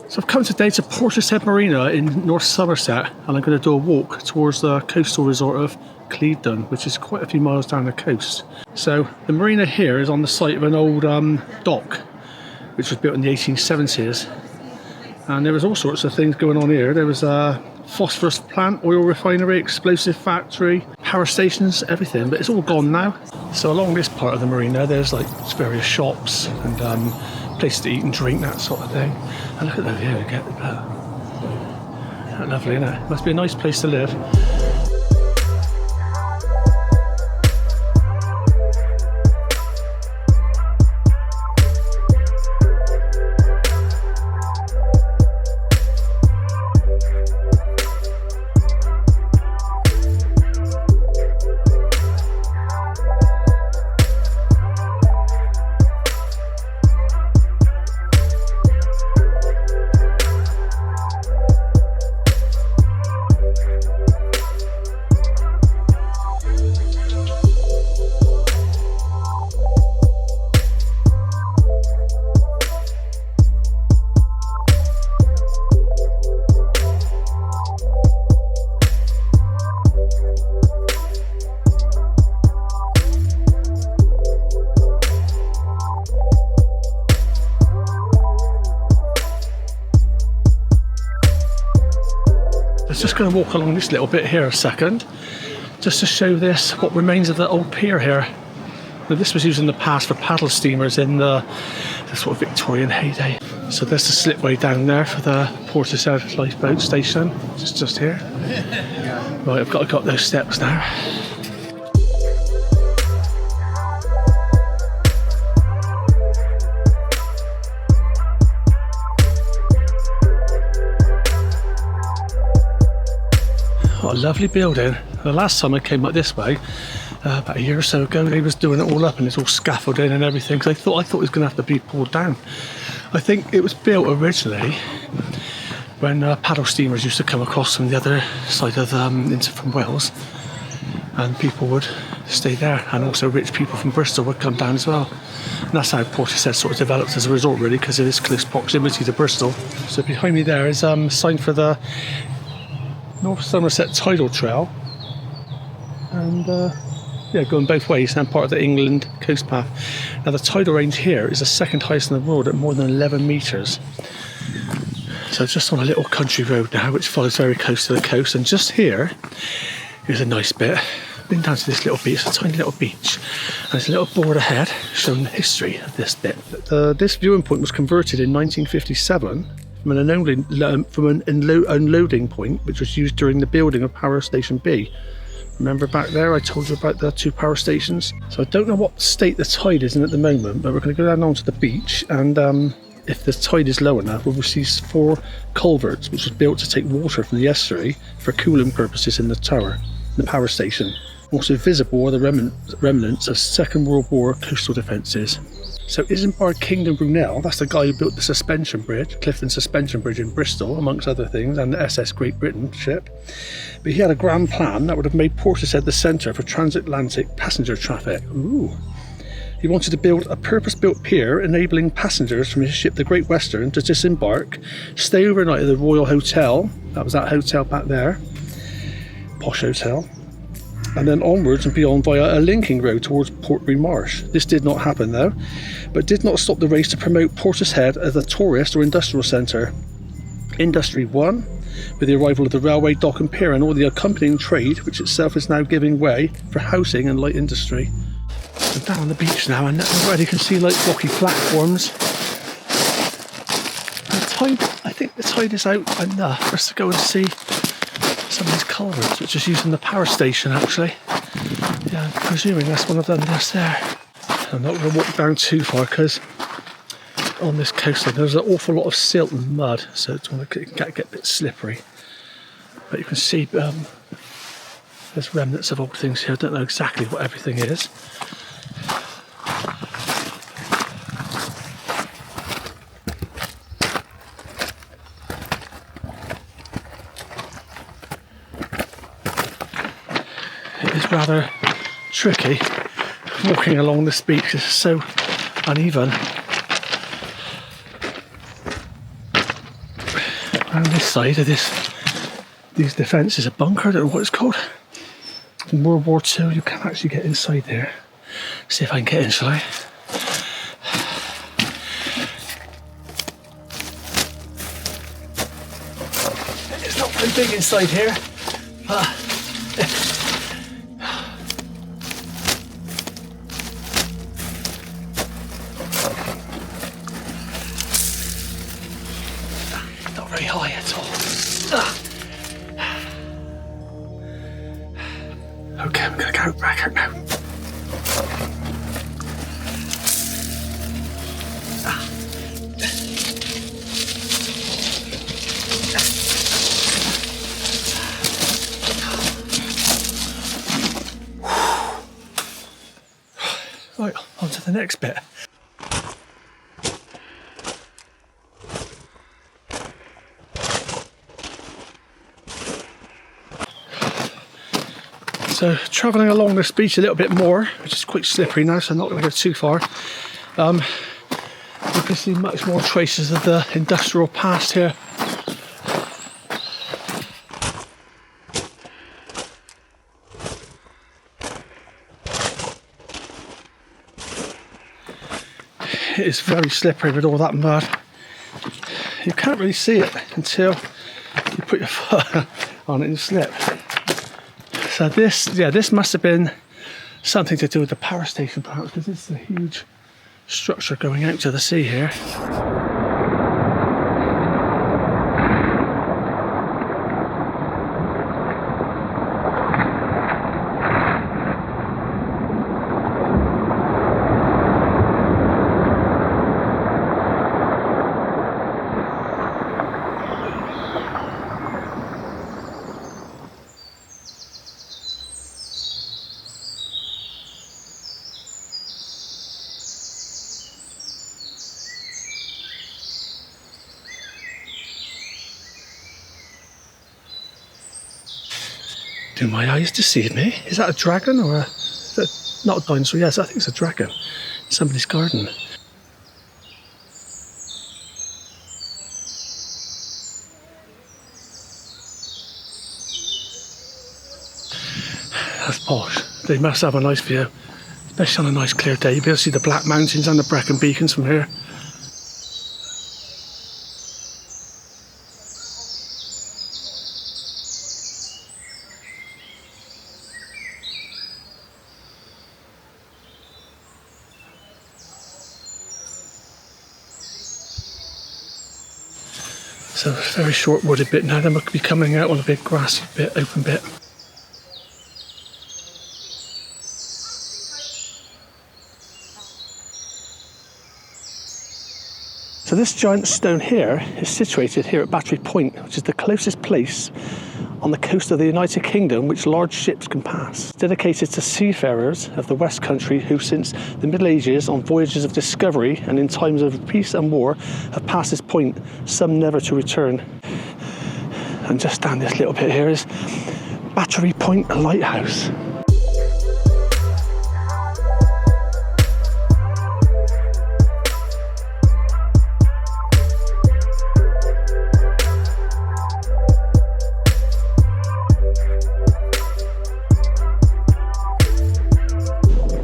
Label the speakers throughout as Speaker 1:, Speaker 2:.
Speaker 1: So I've come today to Portishead Marina in North Somerset, and I'm going to do a walk towards the coastal resort of Clevedon, which is quite a few miles down the coast. So the marina here is on the site of an old dock, which was built in the 1870s. And there was all sorts of things going on here. There was a phosphorus plant, oil refinery, explosive factory, power stations, everything, but it's all gone now. So along this part of the marina there's like various shops and places to eat and drink, that sort of thing. And look at the view, get that. Lovely, isn't it? Must be a nice place to live. I was just going to walk along this little bit here a second, just to show this, what remains of the old pier here. Now, this was used in the past for paddle steamers in the sort of Victorian heyday. So there's the slipway down there for the Portishead lifeboat station, which is just here. Right, I've got to go up those steps now. What a lovely building. The last time I came up this way, about a year or so ago, they was doing it all up and it's all scaffolding and everything. Because I thought it was going to have to be pulled down. I think it was built originally when paddle steamers used to come across from the other side of from Wales, and people would stay there, and also rich people from Bristol would come down as well. And that's how Portishead sort of developed as a resort, really, because of its close proximity to Bristol. So behind me there is a sign for the North Somerset Tidal Trail, and yeah, going both ways, and part of the England coast path. Now the tidal range here is the second highest in the world at more than 11 metres. So just on a little country road now, which follows very close to the coast, and just here is a nice bit. Been down to this little beach, it's a tiny little beach, and there's a little board ahead showing the history of this bit. This viewing point was converted in 1957 from an unloading point, which was used during the building of Power Station B. Remember back there I told you about the two power stations? So I don't know what state the tide is in at the moment, but we're going to go down onto the beach, and if the tide is low enough, we'll see 4 culverts, which was built to take water from the estuary for cooling purposes in the tower, the power station. Also visible are the remnants of Second World War coastal defences. So Isambard Kingdom Brunel, that's the guy who built the suspension bridge, Clifton Suspension Bridge in Bristol, amongst other things, and the SS Great Britain ship. But he had a grand plan that would have made Portishead the centre for transatlantic passenger traffic. Ooh. He wanted to build a purpose-built pier enabling passengers from his ship the Great Western to disembark, stay overnight at the Royal Hotel, that was that hotel back there, posh hotel, and then onwards and beyond via a linking road towards Portbury Marsh. This did not happen though, but did not stop the race to promote Portishead as a tourist or industrial centre. Industry won, with the arrival of the railway, dock and pier and all the accompanying trade, which itself is now giving way for housing and light industry. I'm down on the beach now, and already you can see like rocky platforms. The tide, I think the tide is out enough for us to go and see some of these culverts, which is used in the power station actually. Yeah, I'm presuming that's one of them just there. I'm not going to walk down too far because on this coastline there's an awful lot of silt and mud, so it's going to get a bit slippery. But you can see there's remnants of old things here. I don't know exactly what everything is. It is rather tricky walking along this beach. It's so uneven. around this side of these defences, a bunker, I don't know what it's called. In World War II, you can actually get inside there. See if I can get in, shall I? It's not very big inside here, but not very high at all. Okay, I'm gonna go back out now. Right, on to the next bit. So travelling along this beach a little bit more, which is quite slippery now, so I'm not going to go too far. You can see much more traces of the industrial past here. It is very slippery with all that mud. You can't really see it until you put your foot on it and slip. So this must have been something to do with the power station perhaps, because it's a huge structure going out to the sea here. Do my eyes deceive me? Is that a dragon or is that not a dinosaur? Yes, I think it's a dragon. Somebody's garden. That's posh. They must have a nice view, especially on a nice clear day. You'll be able to see the Black Mountains and the Brecon Beacons from here. So a very short wooded bit now, then we'll be coming out on a big grassy bit, open bit. So this giant stone here is situated here at Battery Point, which is the closest place on the coast of the United Kingdom which large ships can pass. It's dedicated to seafarers of the West Country who since the Middle Ages on voyages of discovery and in times of peace and war have passed this point, some never to return. And just down this little bit here is Battery Point Lighthouse.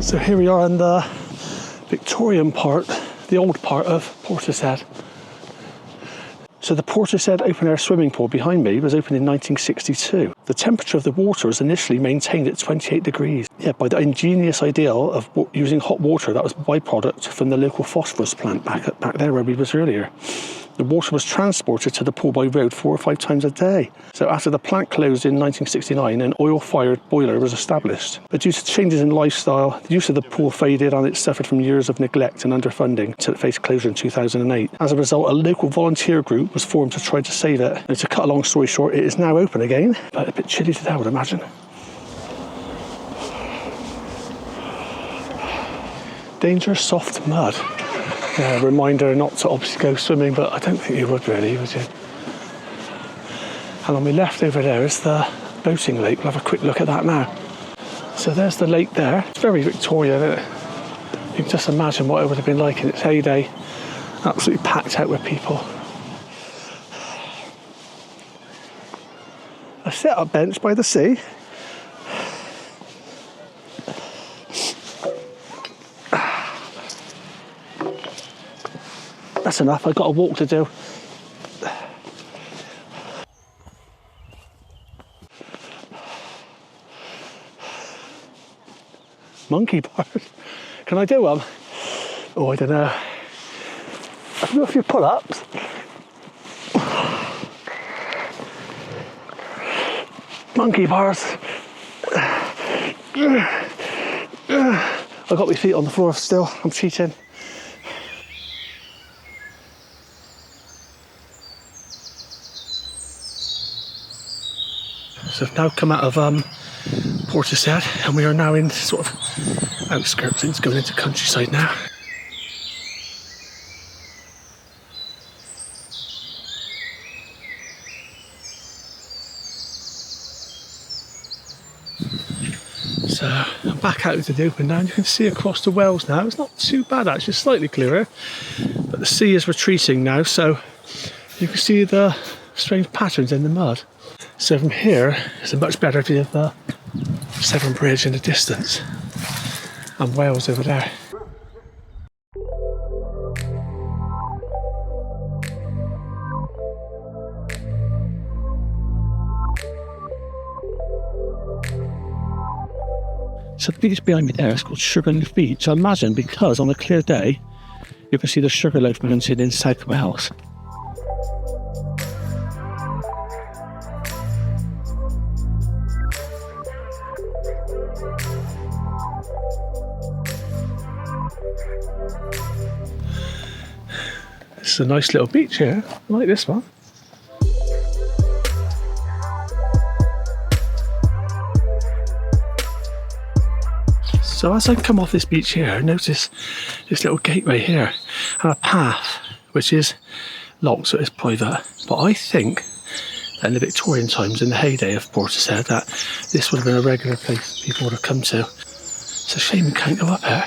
Speaker 1: So here we are in the Victorian part, the old part of Portishead. So the Portishead open air swimming pool behind me was opened in 1962. The temperature of the water was initially maintained at 28 degrees. Yeah, by the ingenious ideal of using hot water that was a byproduct from the local phosphorus plant back there where we was earlier. The water was transported to the pool by road 4 or 5 times a day. So after the plant closed in 1969, an oil-fired boiler was established. But due to changes in lifestyle, the use of the pool faded and it suffered from years of neglect and underfunding until it faced closure in 2008. As a result, a local volunteer group was formed to try to save it. And to cut a long story short, it is now open again, but a bit chilly today, I would imagine. Dangerous soft mud. Reminder not to obviously go swimming, but I don't think you would really, would you? And on my left over there is the boating lake. We'll have a quick look at that now. So there's the lake there. It's very Victorian, isn't it? You can just imagine what it would have been like in its heyday. Absolutely packed out with people. a set-up bench by the sea. That's enough, I've got a walk to do. Monkey bars. Can I do one? Oh, I don't know. I can do a few pull-ups. Monkey bars. I've got my feet on the floor still. I'm cheating. So I've now come out of Portishead, and we are now in sort of outskirts. It's going into countryside now. So I'm back out into the open now, and you can see across the wells now. It's not too bad actually, slightly clearer, but the sea is retreating now, so you can see the strange patterns in the mud. So from here, it's a much better view of the Severn Bridge in the distance and Wales over there. So the beach behind me there is called Sugarloaf Beach. I imagine because on a clear day you can see the Sugarloaf Mountain in South Wales. It's a nice little beach here. I like this one. So as I come off this beach here, I notice this little gateway here and a path which is locked, so it's private. But I think that in the Victorian times, in the heyday of Portishead, that this would have been a regular place people would have come to. It's a shame we can't go up here.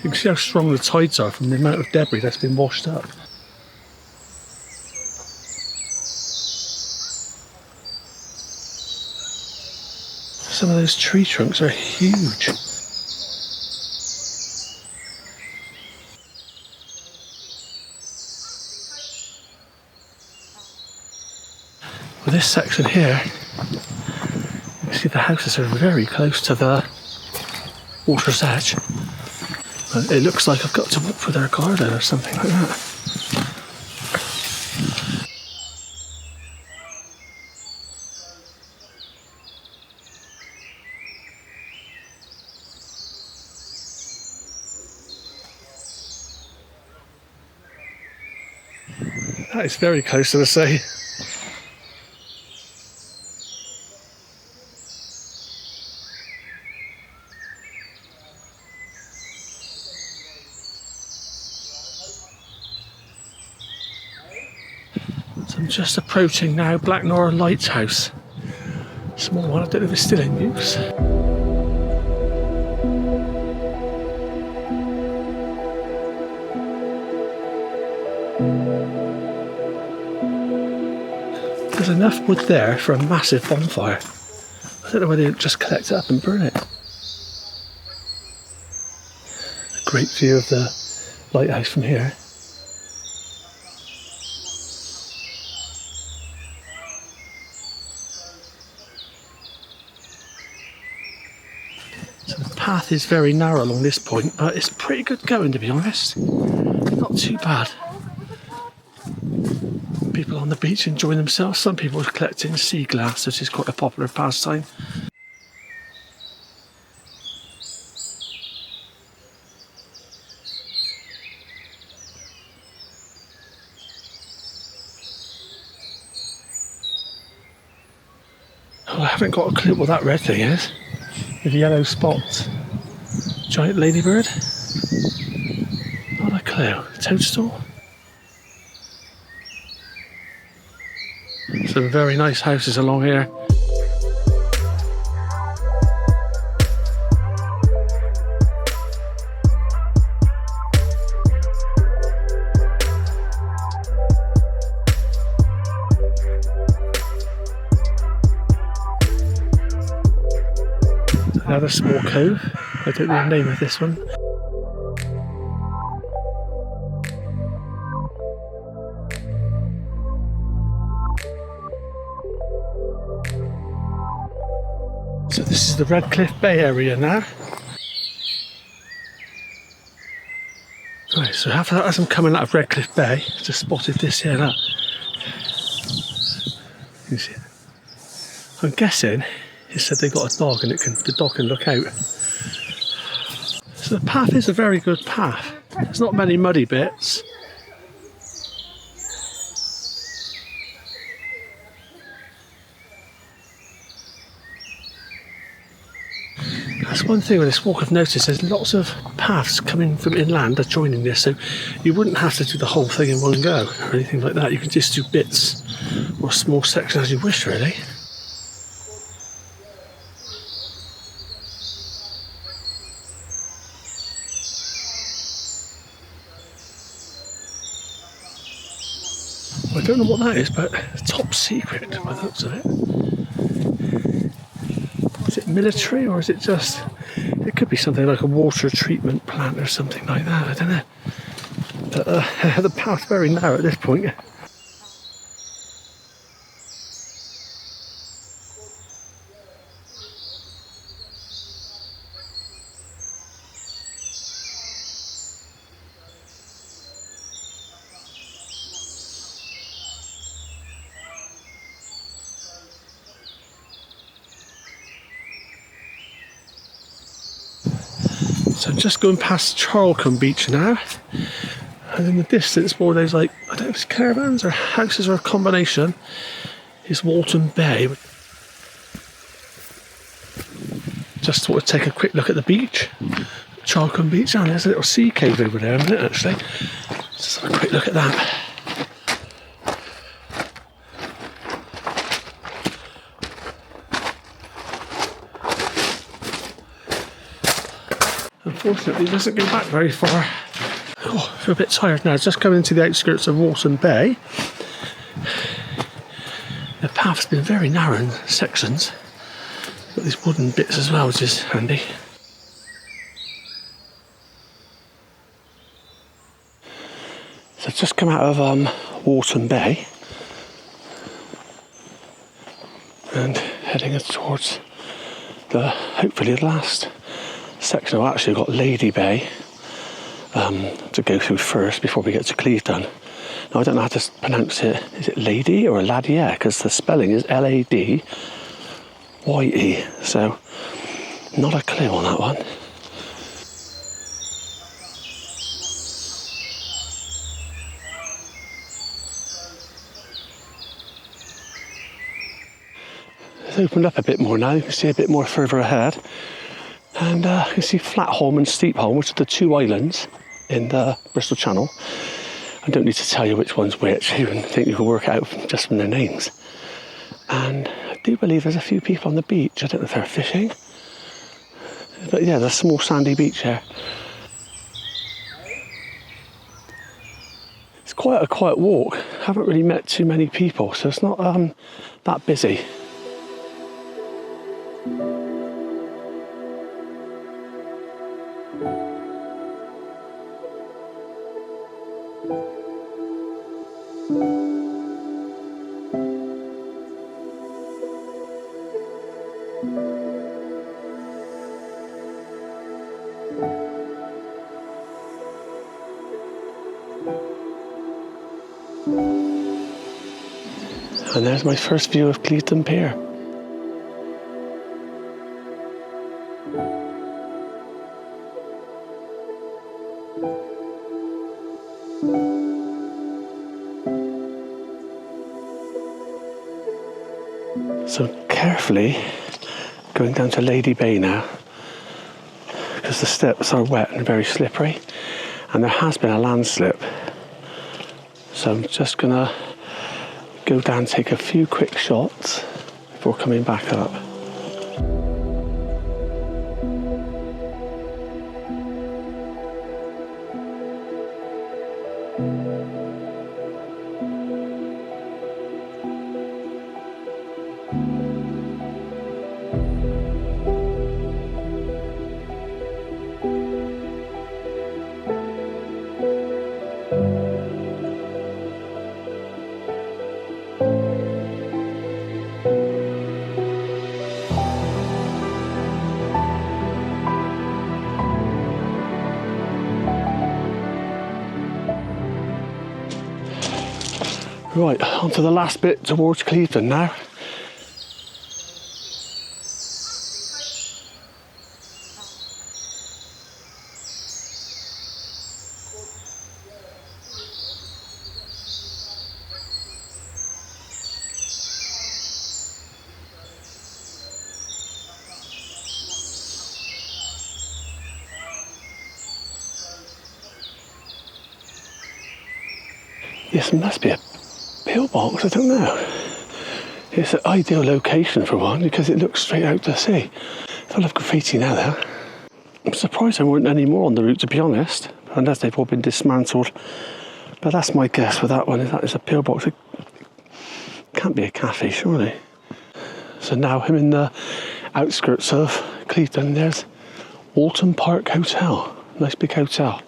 Speaker 1: You can see how strong the tides are from the amount of debris that's been washed up. Some of those tree trunks are huge. Well, this section here, you can see the houses are very close to the water's edge. It looks like I've got to walk through their garden or something like that. That is very close to the sea. I'm just approaching now Nore Lighthouse. Small one, I don't know if it's still in use. There's enough wood there for a massive bonfire. I don't know whether they'll just collect it up and burn it. A great view of the lighthouse from here. The path is very narrow along this point, but it's pretty good going, to be honest. Not too bad. People on the beach enjoying themselves. Some people are collecting sea glass, which is quite a popular pastime. Oh, I haven't got a clue what that red thing is. With yellow spots. Giant ladybird? Not a clue. Toadstool? Some very nice houses along here. Another small cove. I don't know the name of this one. So this is the Redcliff Bay area now. Right, so as I'm coming out of Redcliff Bay, I just spotted this here, look. You see it? I'm guessing it said they got a dog and the dog can look out. So the path is a very good path. There's not many muddy bits. That's one thing with this walk I've noticed, there's lots of paths coming from inland are joining this, so you wouldn't have to do the whole thing in one go or anything like that. You can just do bits or small sections as you wish, really. I don't know what that is, but it's top secret by the looks of it. Is it military or is it just... It could be something like a water treatment plant or something like that, I don't know. But the path's very narrow at this point. So I'm just going past Charlcombe Beach now, and in the distance more those, like, I don't know if it's caravans or houses or a combination, is Walton Bay. Just thought I'd take a quick look at the beach, Charlcombe Beach, and there's a little sea cave over there, isn't it, actually? Just have a quick look at that. Unfortunately, it doesn't go back very far. Oh, I feel a bit tired now. Just coming into the outskirts of Walton Bay. The path's been very narrow in sections. Got these wooden bits as well, which is handy. So I've just come out of Walton Bay and heading towards hopefully the last section. I've actually got Lady Bay to go through first before we get to Clevedon. Now I don't know how to pronounce it. Is it Lady or Laddie? Yeah, because the spelling is Ladye. So not a clue on that one. It's opened up a bit more now. You can see a bit more further ahead. And you can see Flatholm and Steepholm, which are the two islands in the Bristol Channel. I don't need to tell you which one's which. You can think you can work it out just from their names. And I do believe there's a few people on the beach. I don't know if they're fishing. But yeah, there's a small sandy beach here. It's quite a quiet walk. I haven't really met too many people, so it's not that busy. And there's my first view of Clevedon Pier. So carefully going down to Lady Bay now, because the steps are wet and very slippery, and there has been a landslip. So I'm just gonna go down, take a few quick shots before coming back up. Right, on to the last bit towards Clevedon now. This must be a pillbox, I don't know. It's an ideal location for one because it looks straight out to sea. Full of graffiti now though. I'm surprised there weren't any more on the route, to be honest, unless they've all been dismantled. But that's my guess with that one, is that is a pillbox. It can't be a cafe, surely. So now I'm in the outskirts of Clevedon. There's Walton Park Hotel. Nice big hotel.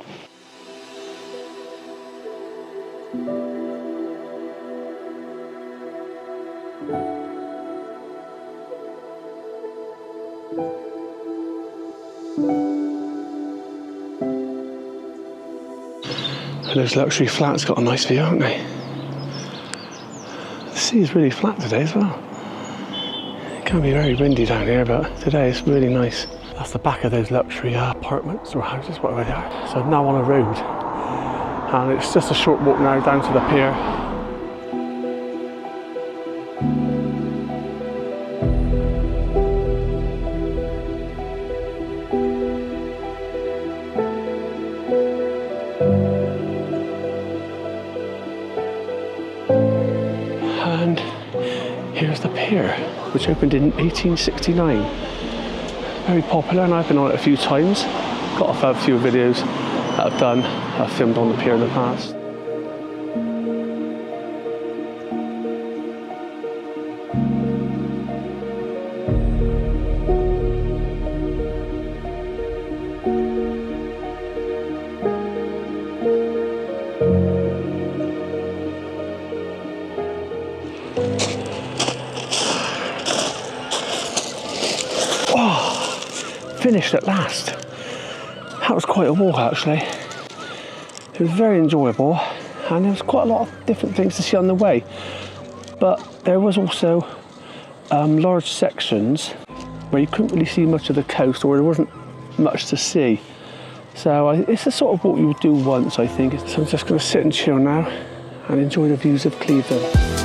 Speaker 1: And those luxury flats got a nice view, haven't they? The sea is really flat today as well. It can be very windy down here, but today it's really nice. That's the back of those luxury apartments or houses, whatever they are. So I'm now on a road, and it's just a short walk now down to the pier. And here's the pier, which opened in 1869. Very popular, and I've been on it a few times. Got a few videos that I've filmed on the pier in the past. Finished at last. That was quite a walk actually. It was very enjoyable, and there was quite a lot of different things to see on the way, but there was also large sections where you couldn't really see much of the coast, or there wasn't much to see. So it's the sort of walk you would do once, I think. So I'm just going to sit and chill now and enjoy the views of Clevedon.